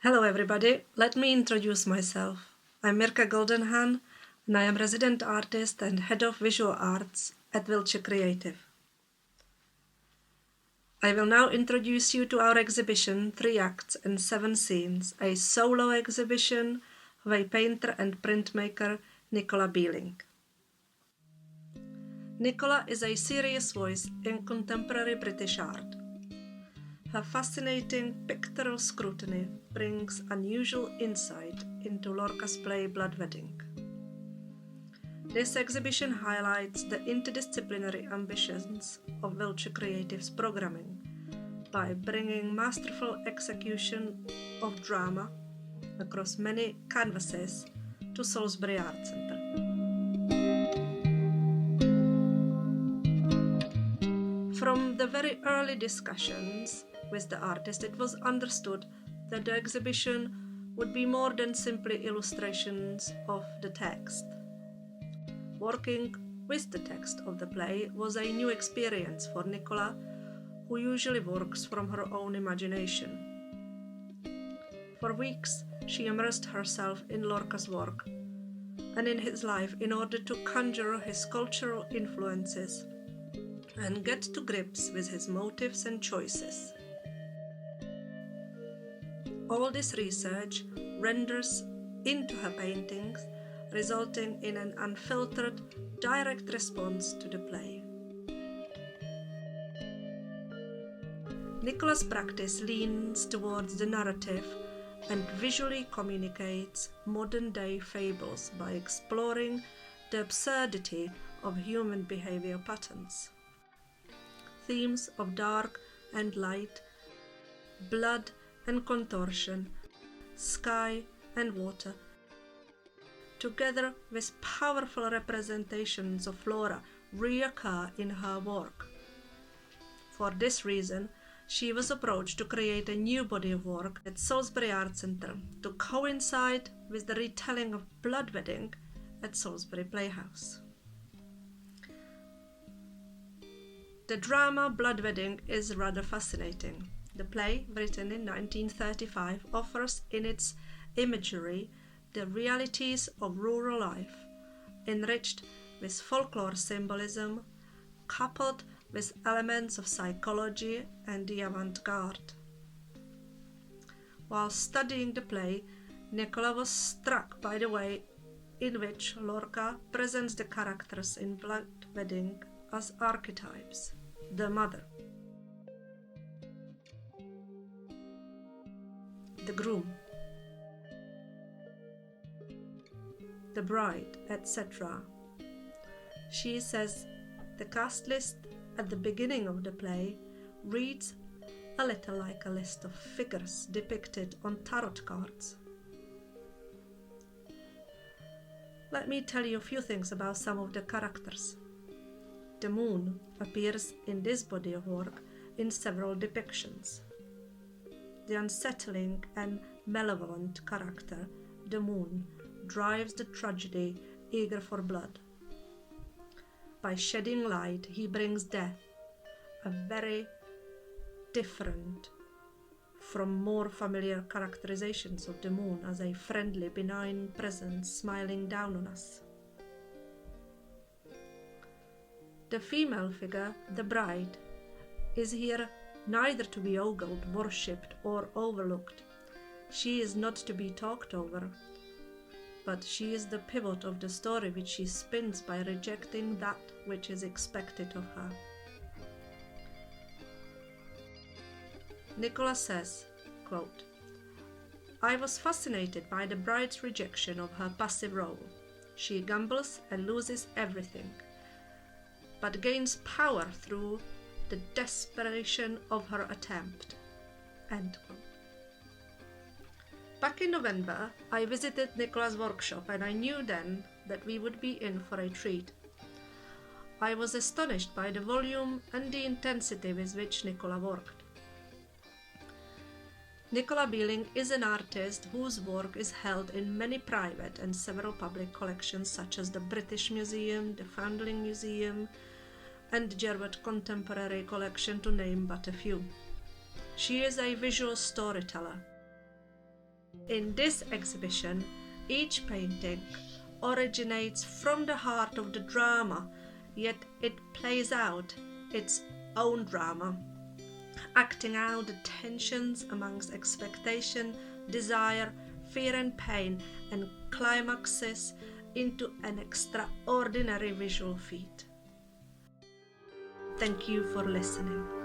Hello everybody, let me introduce myself. I'm Mirka Golden-Hann and I am resident artist and head of visual arts at Wiltshire Creative. I will now introduce you to our exhibition 3 Acts and 7 Scenes, a solo exhibition of a painter and printmaker, Nicola Bealing. Nicola is a serious voice in contemporary British art. Her fascinating pictorial scrutiny brings unusual insight into Lorca's play Blood Wedding. This exhibition highlights the interdisciplinary ambitions of Wiltshire Creative's programming by bringing masterful execution of drama across many canvases to Salisbury Arts Centre. From the very early discussions with the artist, it was understood that the exhibition would be more than simply illustrations of the text. Working with the text of the play was a new experience for Nicola, who usually works from her own imagination. For weeks, she immersed herself in Lorca's work and in his life in order to conjure his cultural influences and get to grips with his motives and choices. All this research renders into her paintings, resulting in an unfiltered, direct response to the play. Nicola's practice leans towards the narrative and visually communicates modern-day fables by exploring the absurdity of human behavior patterns. Themes of dark and light, blood and contortion, sky and water, together with powerful representations of flora, reoccur in her work. For this reason, she was approached to create a new body of work at Salisbury Arts Centre to coincide with the retelling of Blood Wedding at Salisbury Playhouse. The drama Blood Wedding is rather fascinating. The play, written in 1935, offers in its imagery the realities of rural life, enriched with folklore symbolism, coupled with elements of psychology and the avant-garde. While studying the play, Nicola was struck by the way in which Lorca presents the characters in Blood Wedding as archetypes: the mother, the groom, the bride, etc. She says the cast list at the beginning of the play reads a little like a list of figures depicted on tarot cards. Let me tell you a few things about some of the characters. The moon appears in this body of work in several depictions. The unsettling and malevolent character, the moon, drives the tragedy eager for blood. By shedding light, he brings death, a very different from more familiar characterizations of the moon as a friendly, benign presence smiling down on us. The female figure, the bride, is here neither to be ogled, worshipped, or overlooked. She is not to be talked over, but she is the pivot of the story which she spins by rejecting that which is expected of her. Nicola says, quote, "I was fascinated by the bride's rejection of her passive role. She gambles and loses everything, but gains power through the desperation of her attempt." End quote. Back in November, I visited Nicola's workshop and I knew then that we would be in for a treat. I was astonished by the volume and the intensity with which Nicola worked. Nicola Bealing is an artist whose work is held in many private and several public collections such as the British Museum, the Foundling Museum, and the Jerwood Contemporary Collection, to name but a few. She is a visual storyteller. In this exhibition, each painting originates from the heart of the drama, yet it plays out its own drama, acting out the tensions amongst expectation, desire, fear and pain, and climaxes into an extraordinary visual feat. Thank you for listening.